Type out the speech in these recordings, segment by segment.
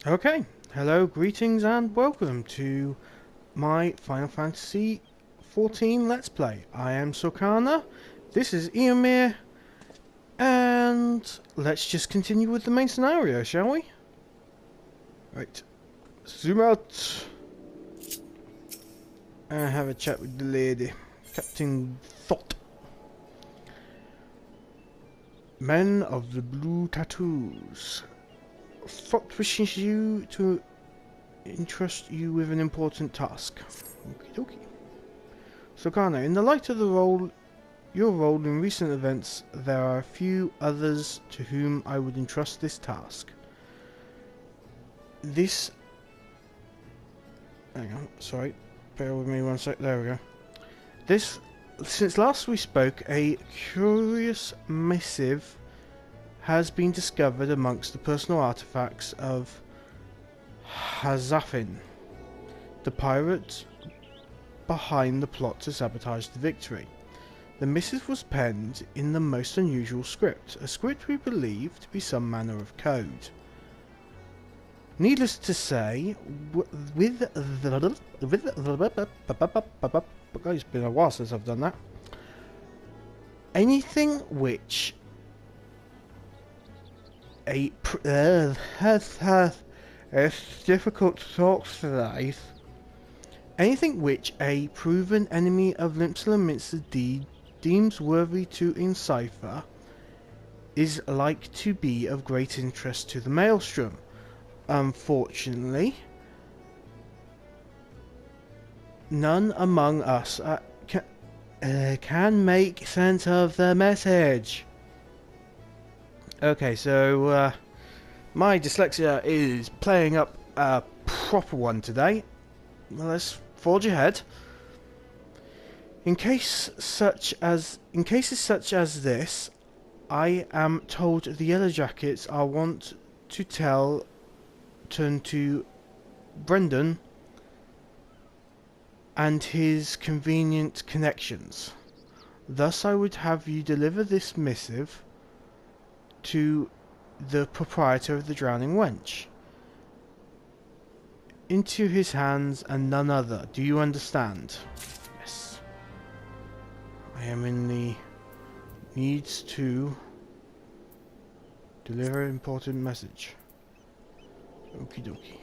Okay, hello, greetings and welcome to my Final Fantasy XIV Let's Play. I am Sokana, this is Eomir, and let's just continue with the main scenario, shall we? Right, zoom out and have a chat with the lady, Captain Thought. Men of the Blue Tattoos. Thought wishes you to entrust you with an important task. Okie dokie. Sokana, in the light of your role in recent events, there are a few others to whom I would entrust this task. Hang on, sorry. Bear with me one sec. There we go. Since last we spoke, a curious missive has been discovered amongst the personal artifacts of Hazafin, the pirate behind the plot to sabotage the victory. The missive was penned in the most unusual script, a script we believe to be some manner of code. Needless to say, it's been a while since I've done that. Anything which it's difficult to talk today. Anything which a proven enemy of Limsa Minster deems worthy to encipher is like to be of great interest to the Maelstrom. Unfortunately, none among us can make sense of the message. Okay, so my dyslexia is playing up a proper one today. Well, let's forge ahead. In cases such as this, I am told the Yellow Jackets are wont to turn to Brendan and his convenient connections. Thus, I would have you deliver this missive to the proprietor of the Drowning Wench, into his hands and none other. Do you understand? Yes. I am in the needs to deliver an important message. Okie dokie.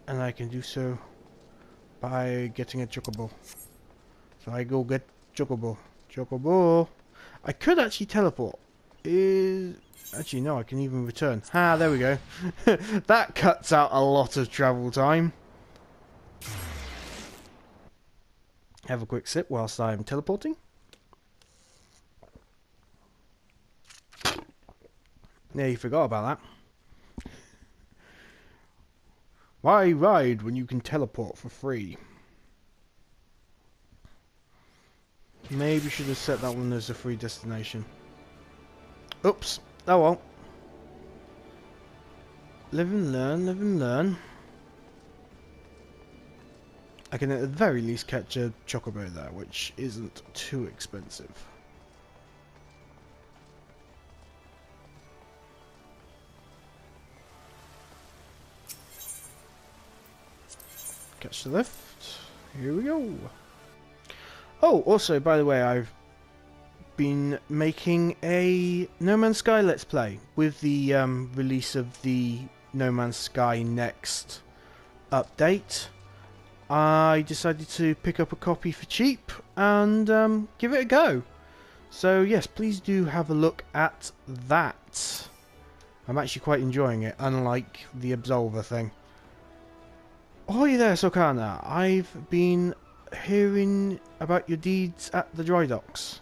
And I can do so by getting a chocobo. So I go get chocobo. Chocobo! I could actually teleport. Actually, no, I can even return. Ah, there we go. That cuts out a lot of travel time. Have a quick sip whilst I'm teleporting. Yeah, you forgot about that. Why ride when you can teleport for free? Maybe should have set that one as a free destination. Oops. Oh well. Live and learn, live and learn. I can at the very least catch a chocobo there, which isn't too expensive. Catch the lift. Here we go. Oh, also, by the way, I've been making a No Man's Sky Let's Play with the release of the No Man's Sky Next update. I decided to pick up a copy for cheap and give it a go. So yes, please do have a look at that. I'm actually quite enjoying it, unlike the Absolver thing. Ahoy there, Sokana. I've been hearing about your deeds at the dry docks.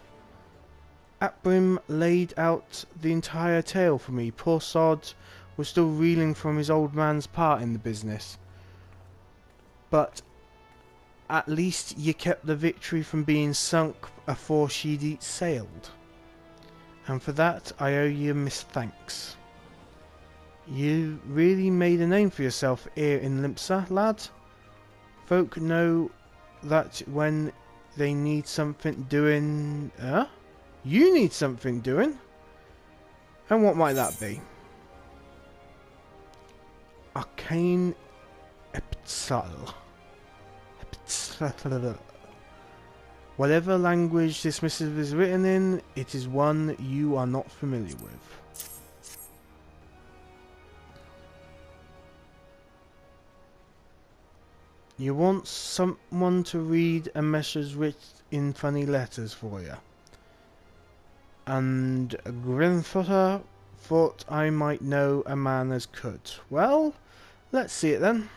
Atbrim laid out the entire tale for me. Poor sod was still reeling from his old man's part in the business. But at least you kept the victory from being sunk afore she'd sailed. And for that I owe you thanks. You really made a name for yourself here in Limsa, lad. Folk know that when they need something doing... You need something doing. And what might that be? Arcane Epitsal. Whatever language this missive is written in, it is one you are not familiar with. You want someone to read a message written in funny letters for you. And Grimfooter thought I might know a man as could. Well, let's see it then.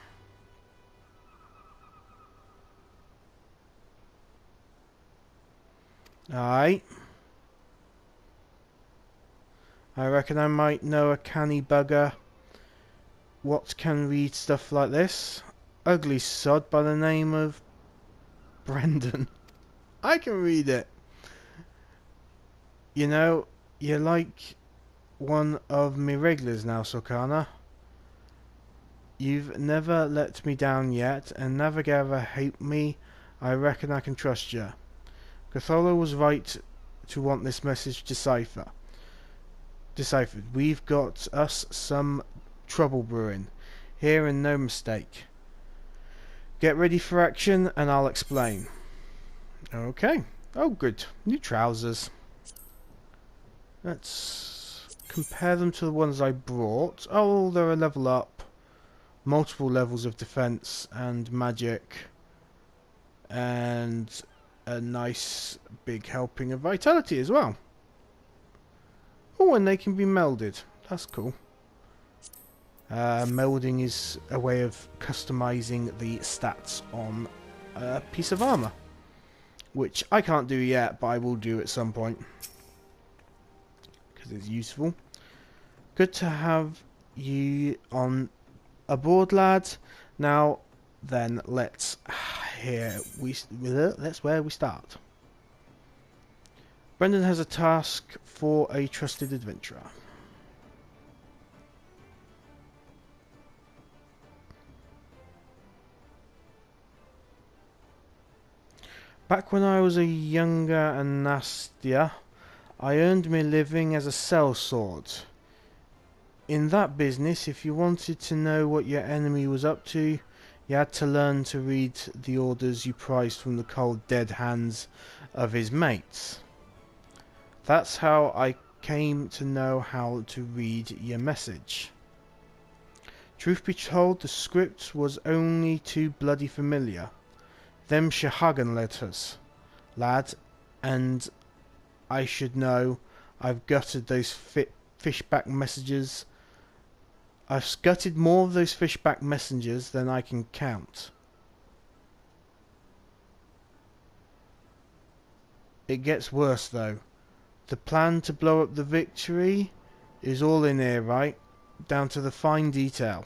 Aye. I reckon I might know a canny bugger what can read stuff like this. Ugly sod by the name of Brendan. I can read it. You know, you're like one of me regulars now, Sorkana. You've never let me down yet, and never ever hate me. I reckon I can trust you. Cthulhu was right to want this message deciphered. We've got us some trouble brewing here, and no mistake. Get ready for action, and I'll explain. Okay. Oh, good. New trousers. Let's compare them to the ones I brought. Oh, they're a level up. Multiple levels of defense and magic. And a nice big helping of vitality as well. Oh, and they can be melded. That's cool. Melding is a way of customizing the stats on a piece of armor, which I can't do yet, but I will do at some point because it's useful. Good to have you on aboard, lads. Now then, that's where we start. Brendan has a task for a trusted adventurer. Back when I was a younger and nastier, I earned my living as a sellsword. In that business, if you wanted to know what your enemy was up to, you had to learn to read the orders you prized from the cold dead hands of his mates. That's how I came to know how to read your message. Truth be told, the script was only too bloody familiar. Them Shahagan letters, lad, and I should know. I've gutted those fishback messages. I've gutted more of those fishback messengers than I can count. It gets worse though. The plan to blow up the Victory is all in here, right? Down to the fine detail.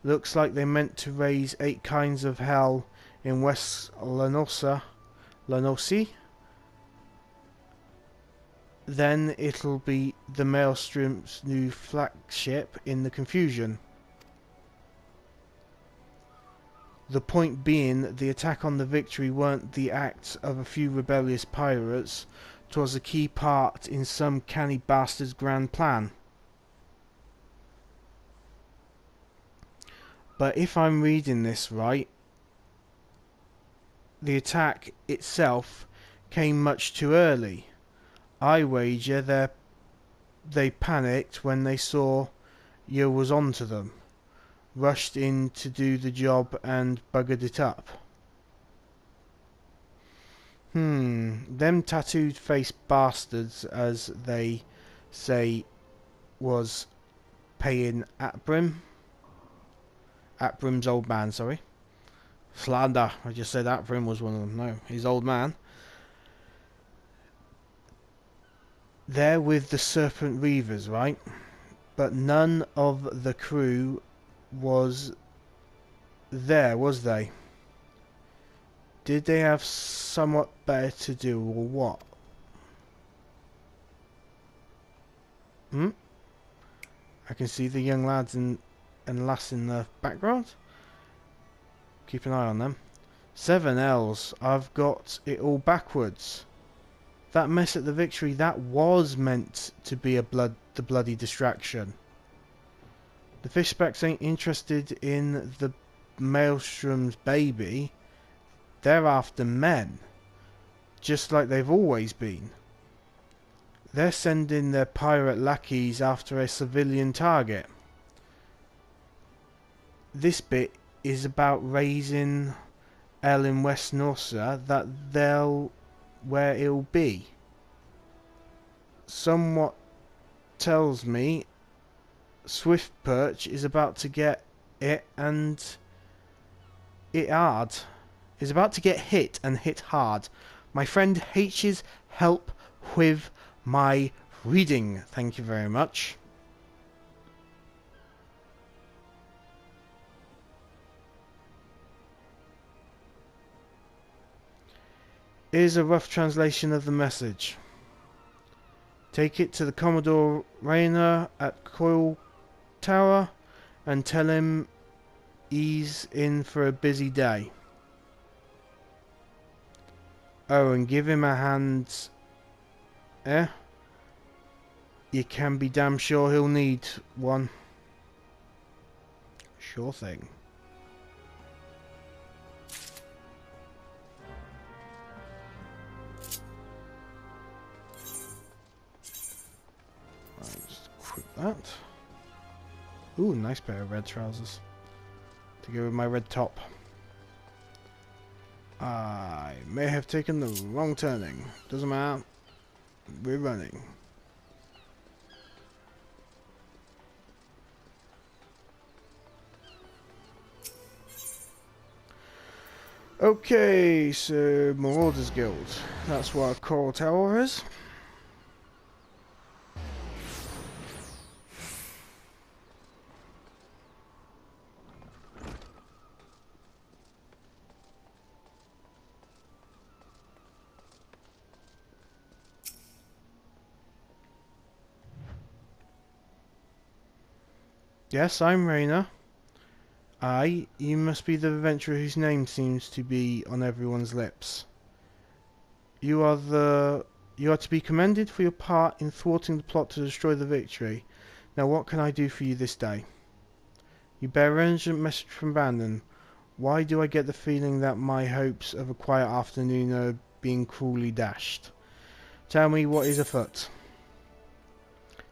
Looks like they meant to raise 8 kinds of hell in West Lanosi. Then it'll be the Maelstrom's new flagship in the confusion. The point being, the attack on the Victory weren't the act of a few rebellious pirates. 'Twas a key part in some canny bastard's grand plan. But if I'm reading this right, the attack itself came much too early. I wager they panicked when they saw you was onto them, rushed in to do the job and buggered it up. Them tattooed-faced bastards, as they say, was paying Atbrim's old man, sorry. Slander, I just said Atbrim was one of them. No, his old man. They're with the Serpent Reavers, right? But none of the crew was there, was they? Did they have somewhat better to do, or what? I can see the young lads and lass in the background. Keep an eye on them. 7 L's. I've got it all backwards. That mess at the Victory, that was meant to be the bloody distraction. The fish specks ain't interested in the Maelstrom's baby. They're after men. Just like they've always been. They're sending their pirate lackeys after a civilian target. This bit is about raising hell in West Norcia that they'll where it'll be. Somewhat tells me Swift Perch is about to get it and it hard. Is about to get hit and hit hard. My friend H's help with my reading. Thank you very much. Here's a rough translation of the message. Take it to the Commodore Rayner at Coil Tower and tell him he's in for a busy day. Oh, and give him a hand. You can be damn sure he'll need one. Sure thing. Just quit that. Ooh, nice pair of red trousers to go with my red top. I may have taken the wrong turning. Doesn't matter. We're running. Okay, so Marauders Guild. That's what a Coral Tower is. Yes, I'm Rayner. Aye, you must be the adventurer whose name seems to be on everyone's lips. You are to be commended for your part in thwarting the plot to destroy the Victory. Now what can I do for you this day? You bear an urgent message from Brandon. Why do I get the feeling that my hopes of a quiet afternoon are being cruelly dashed? Tell me what is afoot.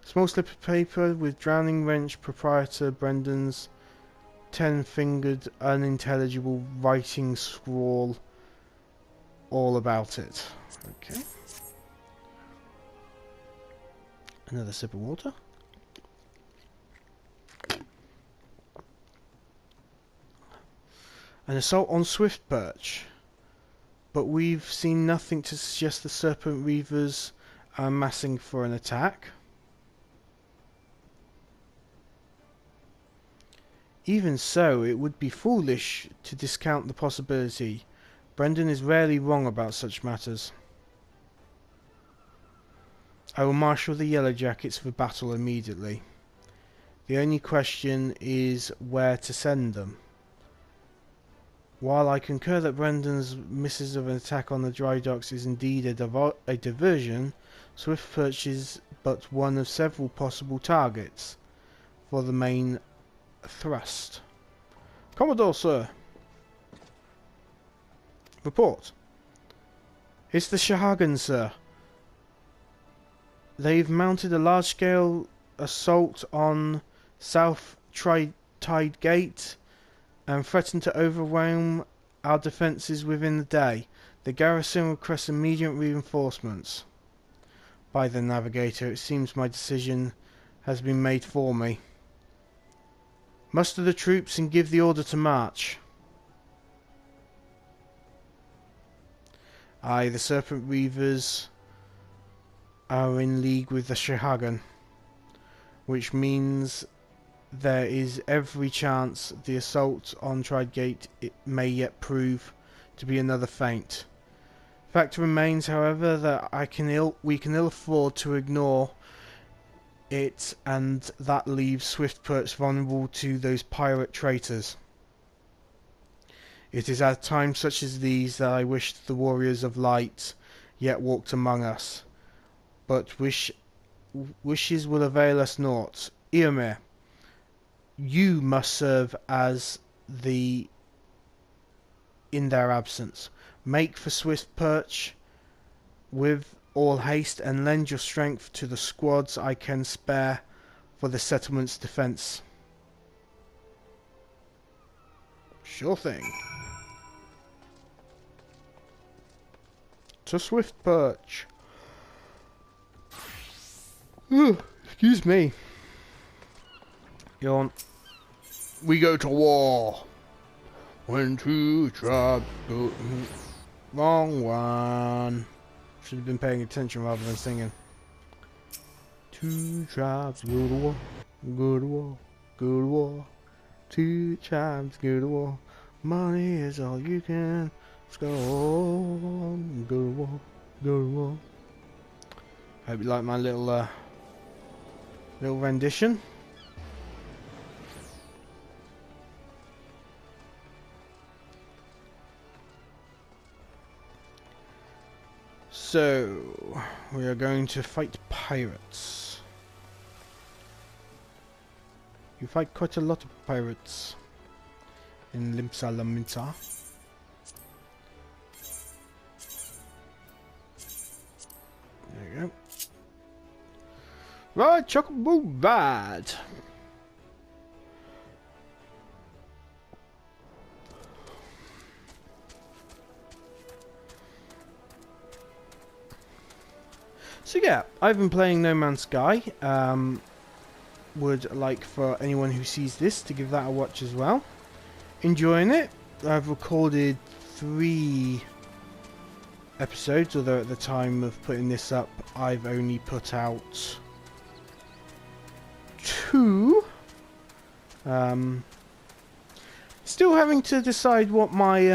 Small slip of paper with drowning wrench proprietor Brendan's 10-fingered unintelligible writing scrawl all about it. Okay. Another sip of water. An assault on Swift Perch. But we've seen nothing to suggest the Serpent Reavers are amassing for an attack. Even so, it would be foolish to discount the possibility. Brendan is rarely wrong about such matters. I will marshal the Yellow Jackets for battle immediately. The only question is where to send them. While I concur that Brendan's misses of an attack on the dry docks is indeed a diversion, Swift Perch is but one of several possible targets for the main thrust. Commodore, sir. Report. It's the Shahagan, sir. They've mounted a large-scale assault on South Tide Gate and threatened to overwhelm our defences within the day. The garrison requests immediate reinforcements. By the Navigator, it seems my decision has been made for me. Muster the troops and give the order to march. Aye, the Serpent Reavers are in league with the Shahagan, which means there is every chance the assault on Tridegate may yet prove to be another feint. Fact remains, however, that we can ill afford to ignore it, and that leaves Swift Perch vulnerable to those pirate traitors. It is at times such as these that I wish the warriors of light yet walked among us. But wishes will avail us naught. Eomer, you must serve as the in their absence. Make for swift perch with all haste, and lend your strength to the squads I can spare for the settlement's defence. Sure thing. To swift perch. Ooh, excuse me. Yawn. We go to war. When two tribes go... Wrong one. Should have been paying attention rather than singing. Two tribes go to war. Go to war. Go to war. Two tribes go to war. Money is all you can score. Go to war. Go to war. Hope you like my little rendition. So, we are going to fight pirates. You fight quite a lot of pirates in Limsa. There you go. Right, chocolate bad. So yeah, I've been playing No Man's Sky. Would like for anyone who sees this to give that a watch as well. Enjoying it. I've recorded 3 episodes, although at the time of putting this up, I've only put out 2. Still having to decide what my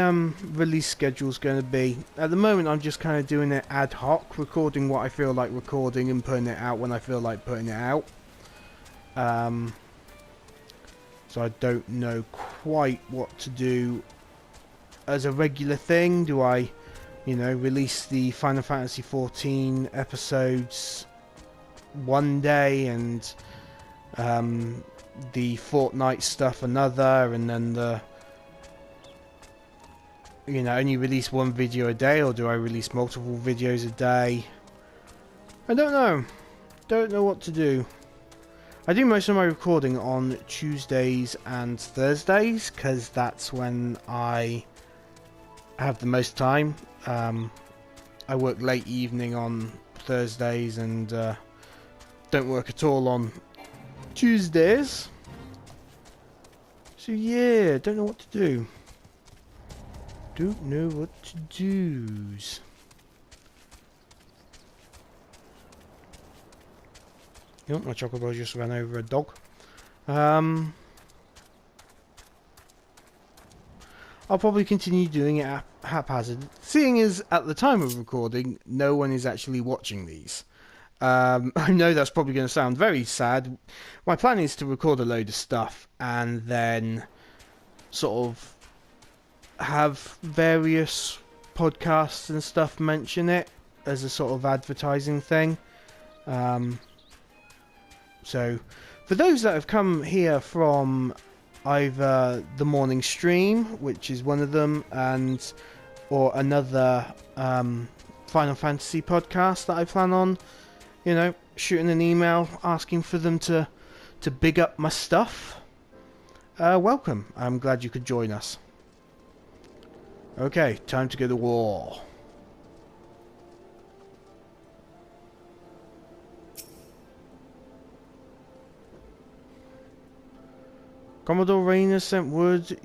release schedule is going to be. At the moment, I'm just kind of doing it ad hoc, recording what I feel like recording and putting it out when I feel like putting it out. So I don't know quite what to do as a regular thing. Do I, release the Final Fantasy XIV episodes one day and the Fortnite stuff another, and then the only release one video a day, or do I release multiple videos a day? I don't know what to do. I do most of my recording on Tuesdays and Thursdays because that's when I have the most time. I work late evening on Thursdays and don't work at all on Tuesdays. So yeah, don't know what to do. Don't know what to do. Yep, my chocobo just ran over a dog. I'll probably continue doing it haphazard, seeing as at the time of recording, no one is actually watching these. I know that's probably going to sound very sad. My plan is to record a load of stuff and then sort of have various podcasts and stuff mention it as a sort of advertising thing. So for those that have come here from either the morning stream, which is one of them, or another Final Fantasy podcast that I plan on, shooting an email asking for them to big up my stuff, welcome. I'm glad you could join us. Okay, time to go to war. Commodore Rayner sent word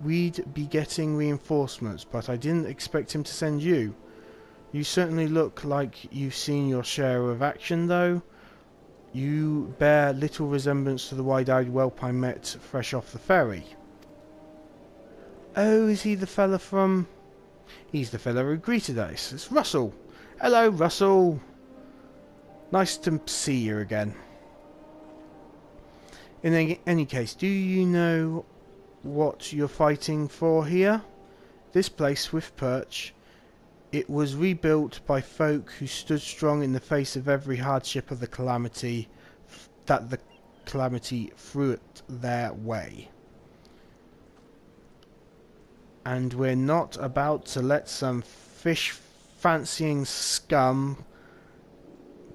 we'd be getting reinforcements, but I didn't expect him to send you. You certainly look like you've seen your share of action, though. You bear little resemblance to the wide-eyed whelp I met fresh off the ferry. Oh, is he the fella from... He's the fella who greeted us. It's Russell. Hello, Russell. Nice to see you again. In any case, do you know what you're fighting for here? This place, Swift Perch, It was rebuilt by folk who stood strong in the face of every hardship of the calamity that the calamity threw it their way. And we're not about to let some fish-fancying scum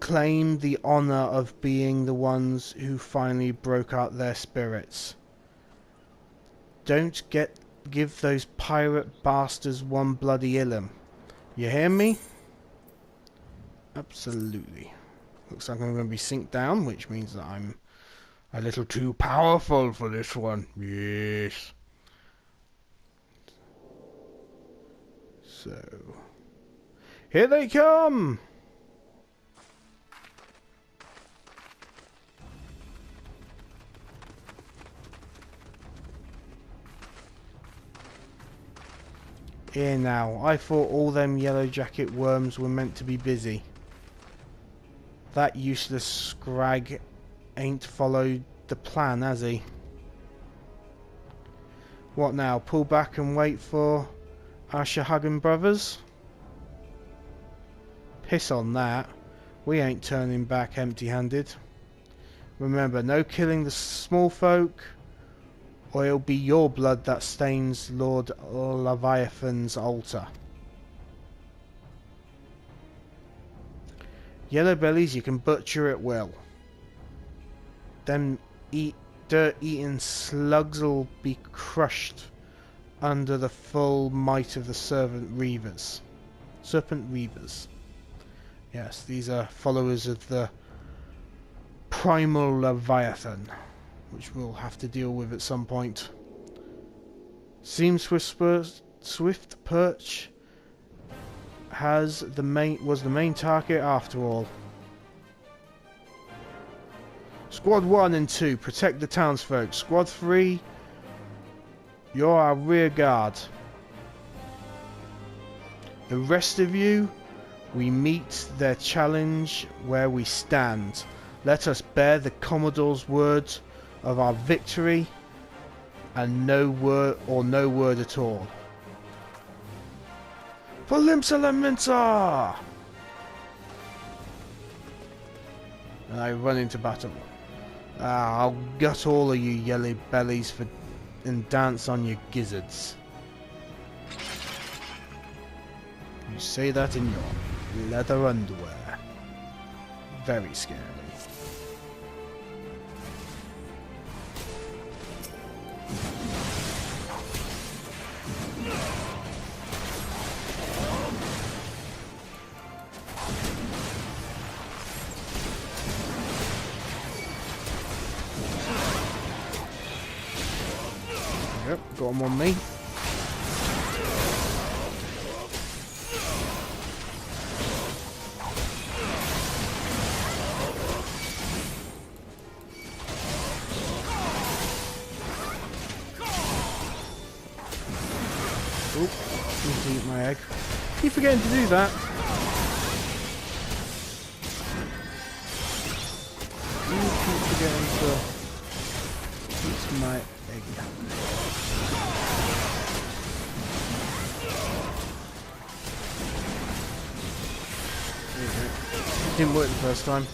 claim the honour of being the ones who finally broke out their spirits. Don't give those pirate bastards one bloody illum. You hear me? Absolutely. Looks like I'm going to be synced down, which means that I'm a little too powerful for this one. Yes. So, here they come! Here now, I thought all them yellow jacket worms were meant to be busy. That useless scrag ain't followed the plan, has he? What now, pull back and wait for our Shahagan brothers? Piss on that. We ain't turning back empty-handed. Remember, no killing the small folk, or it'll be your blood that stains Lord Leviathan's altar. Yellow bellies you can butcher at will. Them dirt-eating slugs'll be crushed under the full might of the Serpent Reavers. Yes, these are followers of the primal Leviathan, which we'll have to deal with at some point. Seems Swift Perch was the main target after all. Squad 1 and 2, protect the townsfolk. Squad 3, you're our rear guard. The rest of you, we meet their challenge where we stand. Let us bear the Commodore's word of our victory, and no word at all. For Limsa! And I run into battle. I'll gut all of you yellow bellies and dance on your gizzards. You say that in your leather underwear. Very scary. Yep, got him on me. Oop, need to eat my egg. Keep forgetting to do that. You keep forgetting to eat my egg. Didn't work the first time.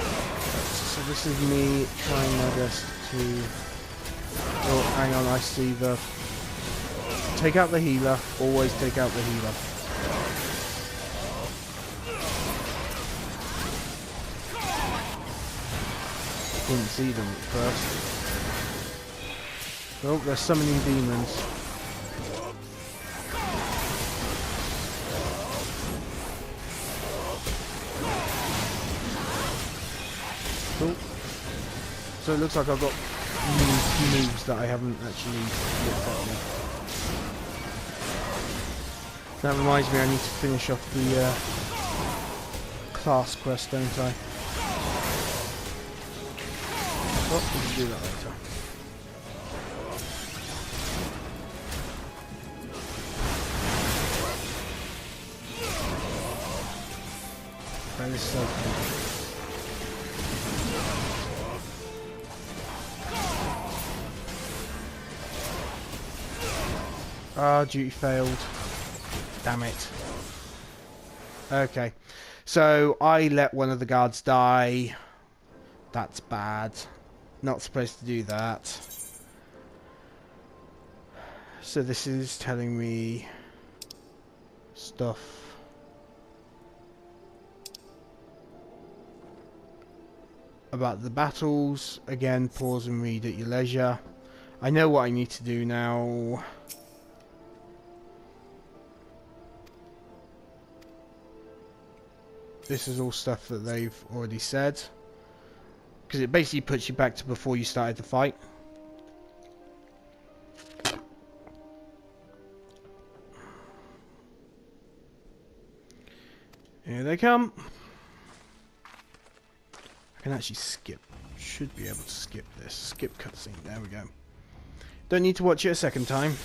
So this is me trying my best to... Oh, hang on, I see the... Take out the healer. Always take out the healer. Didn't see them at first. Oh, they're summoning demons. Cool. So it looks like I've got new moves that I haven't actually looked at yet. That reminds me, I need to finish off the class quest, don't I? Oh, we can do that later. That is so cool. Ah, duty failed. Damn it. Okay. So, I let one of the guards die. That's bad. Not supposed to do that. So this is telling me stuff about the battles. Again, pause and read at your leisure. I know what I need to do now. This is all stuff that they've already said. Because it basically puts you back to before you started the fight. Here they come. I can actually skip. Should be able to skip this. Skip cutscene. There we go. Don't need to watch it a second time.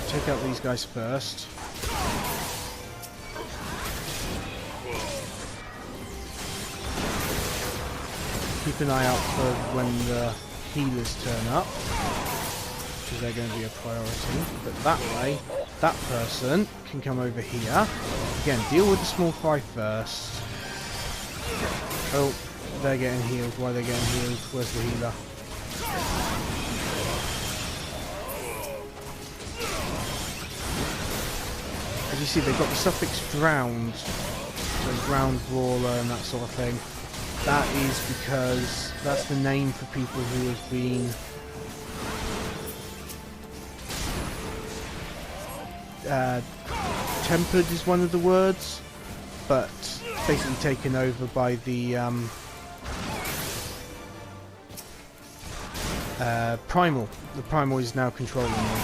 Take out these guys first. Keep an eye out for when the healers turn up, because they're going to be a priority. But that way, that person can come over here. Again, deal with the small fry first. Oh, they're getting healed. Why are they getting healed? Where's the healer? As you see, they've got the suffix drowned, so drowned brawler and that sort of thing. That is because that's the name for people who have been tempered is one of the words, but basically taken over by the primal. The primal is now controlling them.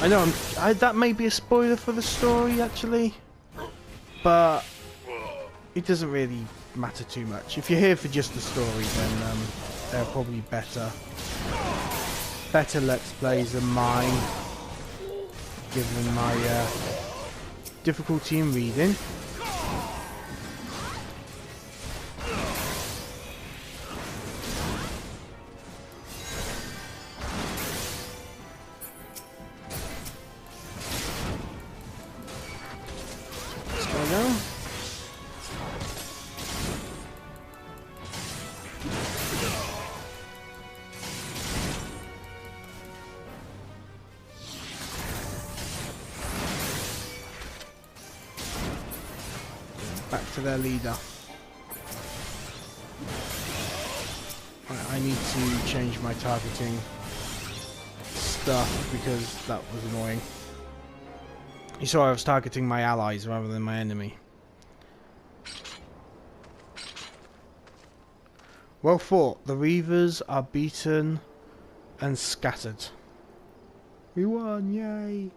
I know that may be a spoiler for the story, actually, but it doesn't really matter too much. If you're here for just the story, then they're probably better Let's Plays than mine, given my difficulty in reading. Back to their leader. I need to change my targeting stuff because that was annoying. You saw I was targeting my allies rather than my enemy. Well fought. The Reavers are beaten and scattered. We won, yay!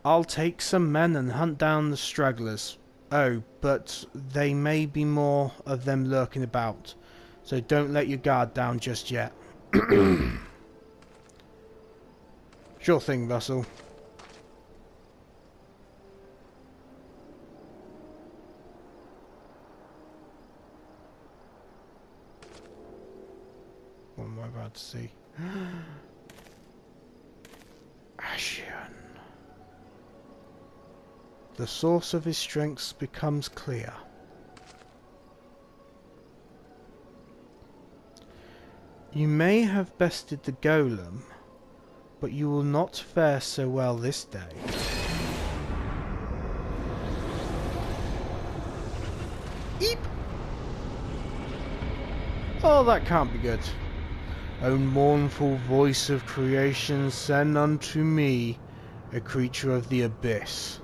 I'll take some men and hunt down the stragglers. Oh, but they may be more of them lurking about, so don't let your guard down just yet. Sure thing, Russell. What am I about to see? Ashen. The source of his strengths becomes clear. You may have bested the golem, but you will not fare so well this day. Eep! Oh, that can't be good. O mournful voice of creation, send unto me a creature of the abyss,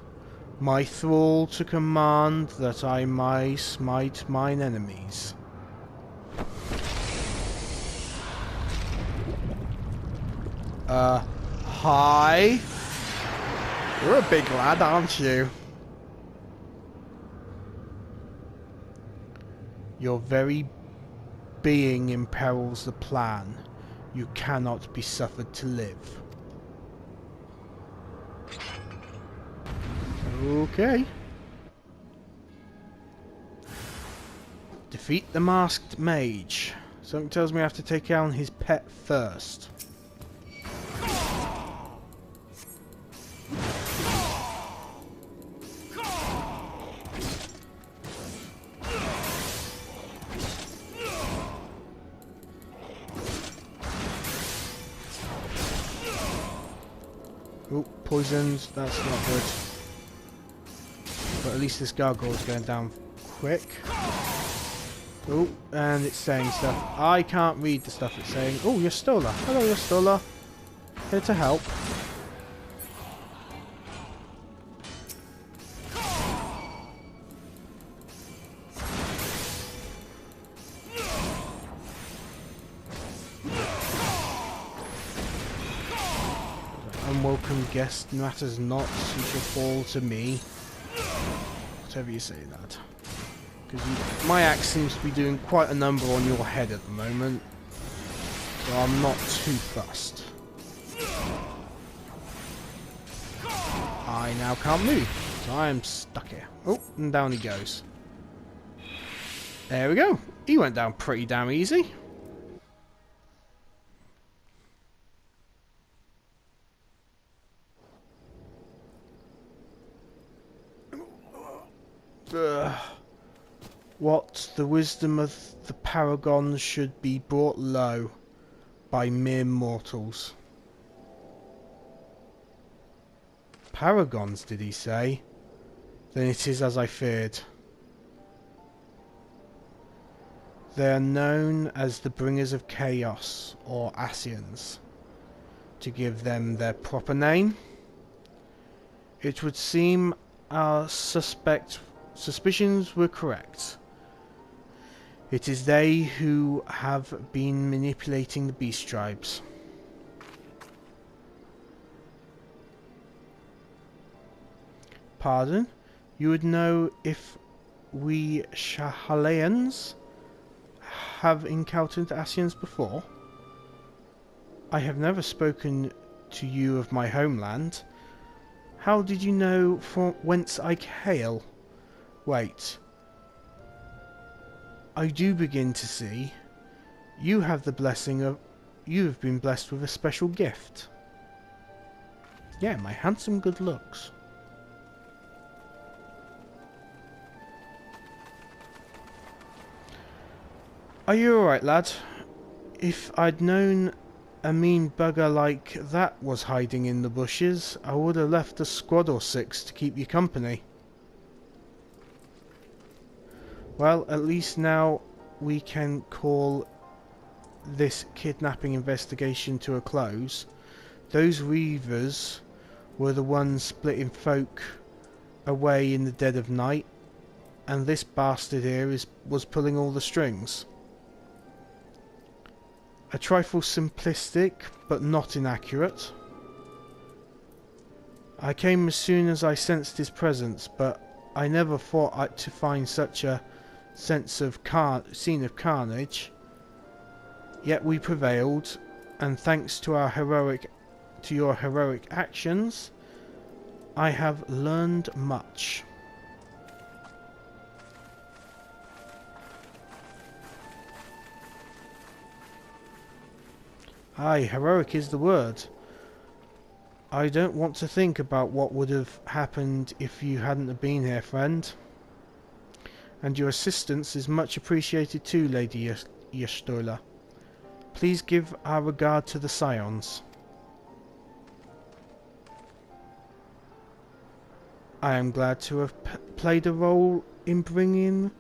my thrall to command that I may smite mine enemies. Hi? You're a big lad, aren't you? Your very being imperils the plan. You cannot be suffered to live. Okay. Defeat the masked mage. Something tells me I have to take down his pet first. Oh, poisoned. That's not good. But at least this gargoyle's going down quick. Oh, and it's saying stuff. I can't read the stuff it's saying. Oh, Yastola. Hello, Yastola. Here to help. Unwelcome guest matters not. You shall fall to me. Whatever you say, lad. Because my axe seems to be doing quite a number on your head at the moment. So I'm not too fussed. I now can't move. So I am stuck here. Oh, and down he goes. There we go. He went down pretty damn easy. What the wisdom of the paragons should be brought low by mere mortals. Paragons, did he say? Then it is as I feared. They are known as the bringers of chaos, or Asians, to give them their proper name. It would seem our suspicions were correct. It is they who have been manipulating the beast tribes. Pardon? You would know if we Shahaleans have encountered Asians before? I have never spoken to you of my homeland. How did you know from whence I hail? Wait. I do begin to see. You have the blessing of... You have been blessed with a special gift. Yeah, my handsome good looks. Are you alright, lad? If I'd known a mean bugger like that was hiding in the bushes, I would have left a squad or 6 to keep you company. Well, at least now we can call this kidnapping investigation to a close. Those reavers were the ones splitting folk away in the dead of night, and this bastard here was pulling all the strings. A trifle simplistic, but not inaccurate. I came as soon as I sensed his presence, but I never thought to find such a sense of scene of carnage. Yet we prevailed, and thanks to your heroic actions, I have learned much. Aye, heroic is the word. I don't want to think about what would have happened if you hadn't have been here, friend. And your assistance is much appreciated too, Lady Yastola. Please give our regard to the Scions. I am glad to have played a role in bringing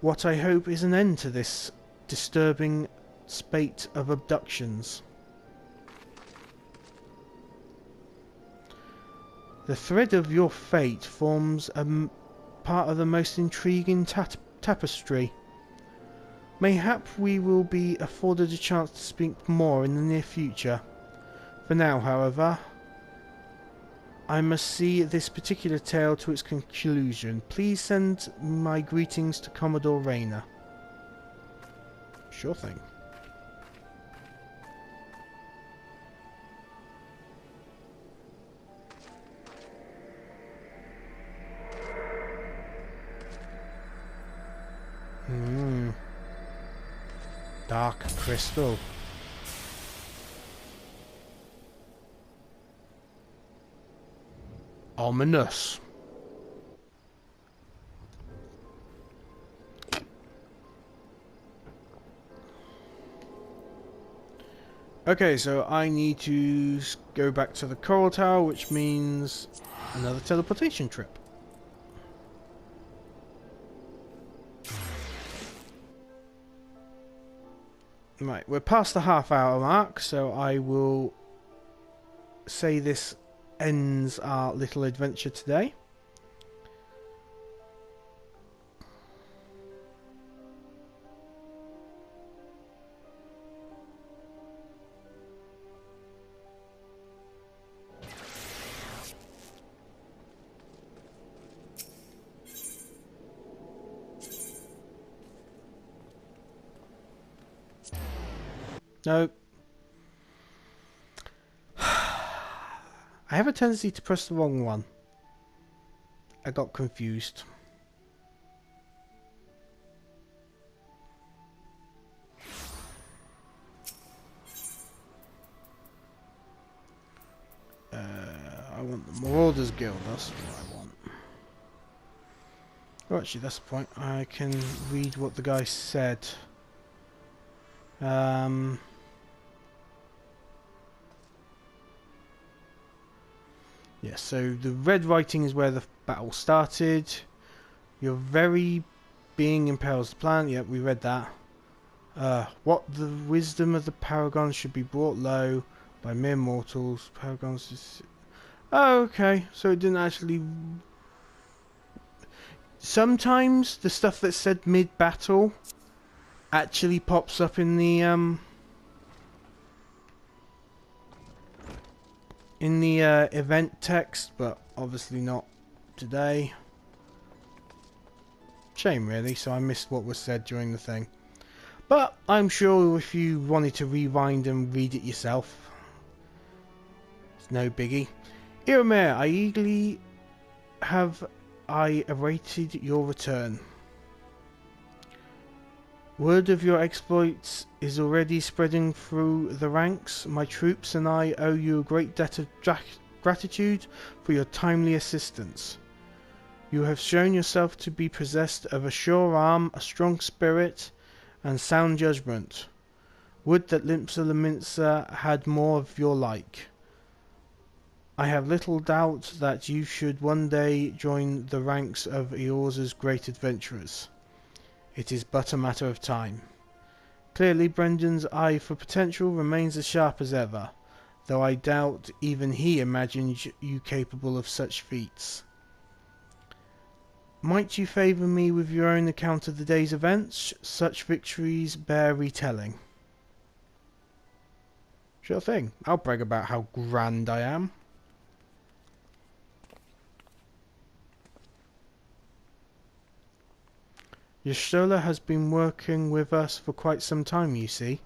what I hope is an end to this disturbing spate of abductions. The thread of your fate forms a part of the most intriguing tapestry. Mayhap we will be afforded a chance to speak more in the near future. For now, however, I must see this particular tale to its conclusion. Please send my greetings to Commodore Rayner. Sure thing. Dark crystal. Ominous. Okay, so I need to go back to the Coral Tower, which means another teleportation trip. Right, we're past the half-hour mark, so I will say this ends our little adventure today. No. I have a tendency to press the wrong one. I got confused. I want the Marauders Guild, that's what I want. Oh, actually, that's the point. I can read what the guy said. Yeah, so the red writing is where the battle started. Your very being impels the planet. Yep, we read that. What the wisdom of the paragons should be brought low by mere mortals. Paragons is... Oh, okay. So it didn't actually... Sometimes the stuff that said mid-battle actually pops up in the event text, but obviously not today. Shame, really. So I missed what was said during the thing. But I'm sure if you wanted to rewind and read it yourself, it's no biggie. Iramir, I eagerly have awaited your return. Word of your exploits is already spreading through the ranks. My troops and I owe you a great debt of gratitude for your timely assistance. You have shown yourself to be possessed of a sure arm, a strong spirit, and sound judgment. Would that Limsa had more of your like. I have little doubt that you should one day join the ranks of Eorza's great adventurers. It is but a matter of time. Clearly, Brendan's eye for potential remains as sharp as ever, though I doubt even he imagines you capable of such feats. Might you favour me with your own account of the day's events? Such victories bear retelling. Sure thing. I'll brag about how grand I am. Y'shtola has been working with us for quite some time, you see,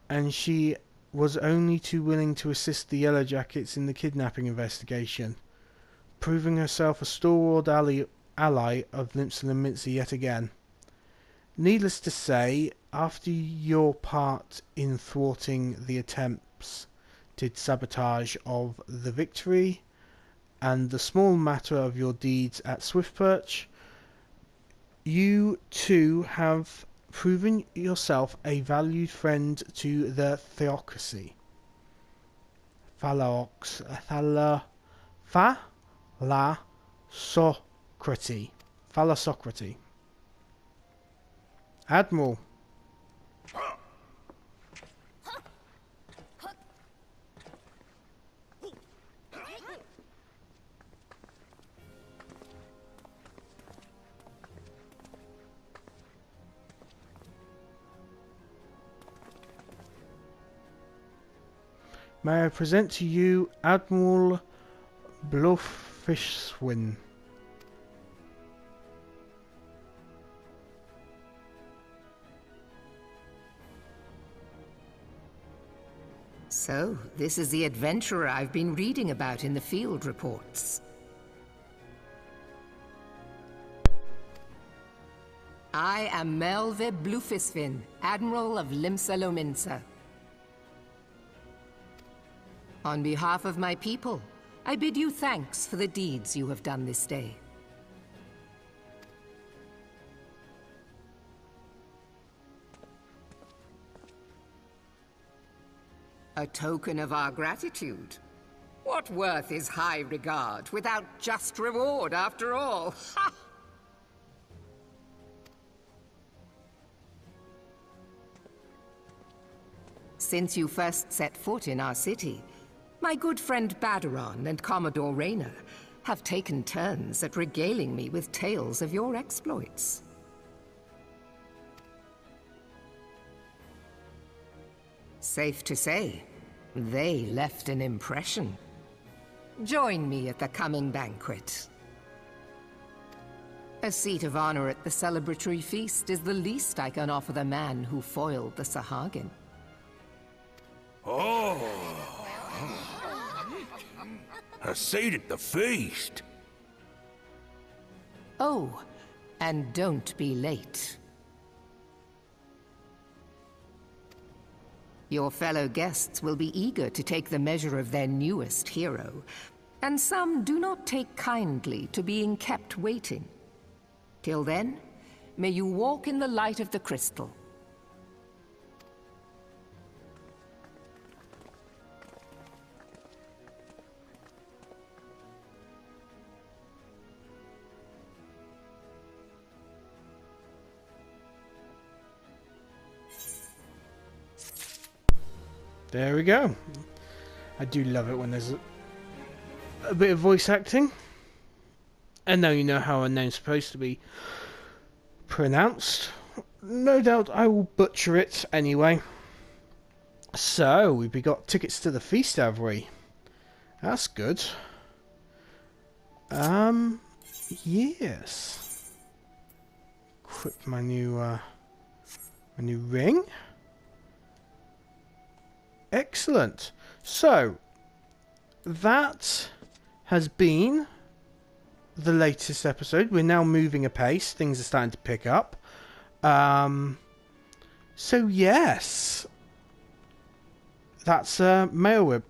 and she was only too willing to assist the Yellow Jackets in the kidnapping investigation, proving herself a stalwart ally of Limsa yet again. Needless to say, after your part in thwarting the attempted sabotage of the Victory, and the small matter of your deeds at Swiftperch, you too have proven yourself a valued friend to the theocracy. Thalassocracy. Admiral. May I present to you Admiral Blowfishswin. So, this is the adventurer I've been reading about in the field reports. I am Melve Blufisvin, Admiral of Limsa Lominsa. On behalf of my people, I bid you thanks for the deeds you have done this day. A token of our gratitude. What worth is high regard without just reward, after all? Ha! Since you first set foot in our city, my good friend Badaron and Commodore Rayner have taken turns at regaling me with tales of your exploits. Safe to say, they left an impression. Join me at the coming banquet. A seat of honor at the celebratory feast is the least I can offer the man who foiled the Sahagin. Oh, a seat at the feast. Oh, and don't be late. Your fellow guests will be eager to take the measure of their newest hero, and some do not take kindly to being kept waiting. Till then, may you walk in the light of the crystal. There we go. I do love it when there's a bit of voice acting. And now you know how a name's supposed to be pronounced. No doubt I will butcher it anyway. So, we've got tickets to the feast, have we? That's good. Yes. Equip my new ring. Excellent. So, that has been the latest episode. We're now moving apace. Things are starting to pick up. So, yes. That's Mailwhip.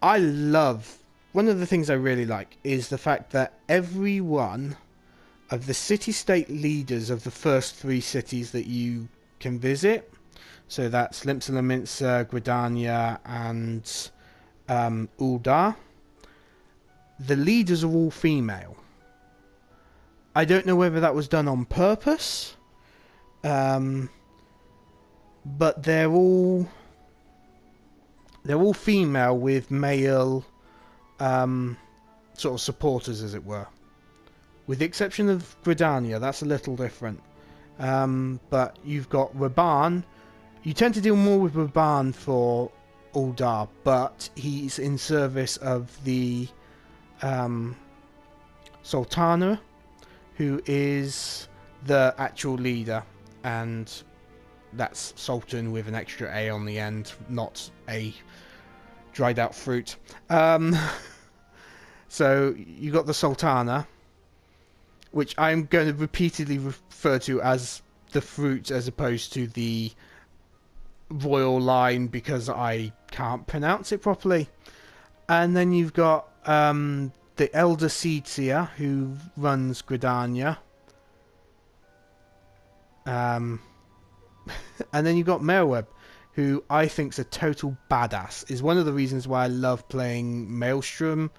I love... One of the things I really like is the fact that every one of the city-state leaders of the first 3 cities that you can visit... So that's Limsa Lominsa, Gridania, and Uldar. The leaders are all female. I don't know whether that was done on purpose, but they're all female with male sort of supporters, as it were. With the exception of Gridania, that's a little different. But you've got Raban. You tend to deal more with Raban for Uldar, but he's in service of the Sultana, who is the actual leader, and that's Sultan with an extra A on the end, not a dried out fruit. So you got the Sultana, which I'm going to repeatedly refer to as the fruit as opposed to the royal line because I can't pronounce it properly. And then you've got the Elder Seedseer who runs Gridania. And then you've got Mailweb, who I think's a total badass. Is one of the reasons why I love playing Maelstrom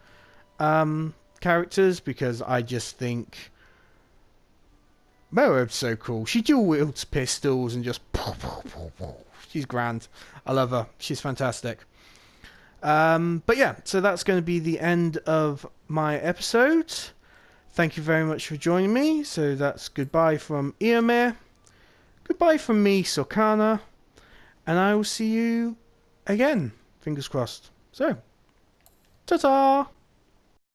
characters, because I just think Mailweb's so cool. She dual wields pistols and just she's grand. I love her. She's fantastic. But yeah, so that's going to be the end of my episode. Thank you very much for joining me. So that's goodbye from Eomir. Goodbye from me, Sorkana. And I will see you again. Fingers crossed. So, ta-ta!